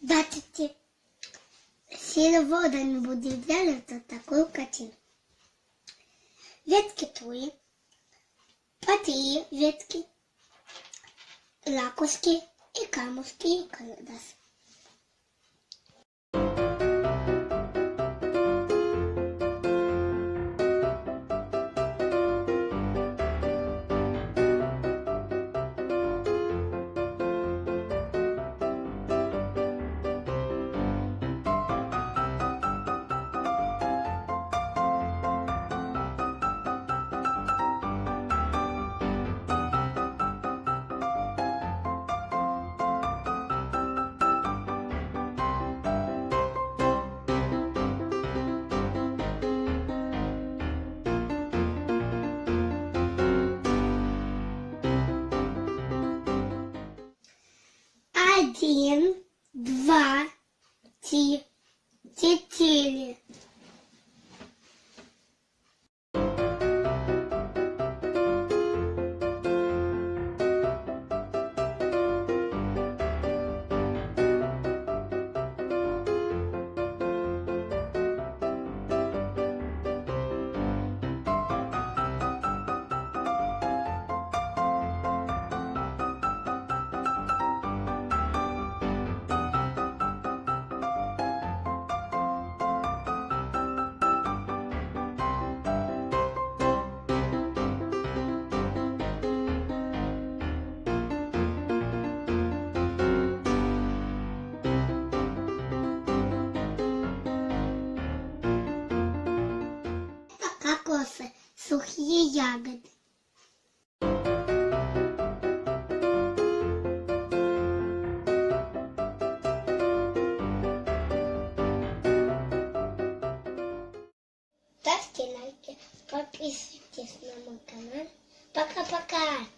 Бачите, сегодня мы будем делать вот такую картину. Ветки туи, по 3 ветки, ракушки и камушки и колодас. Один, 2, 3, 4. Кокосы, сухие ягоды. Ставьте лайки, подписывайтесь на мой канал. Пока-пока!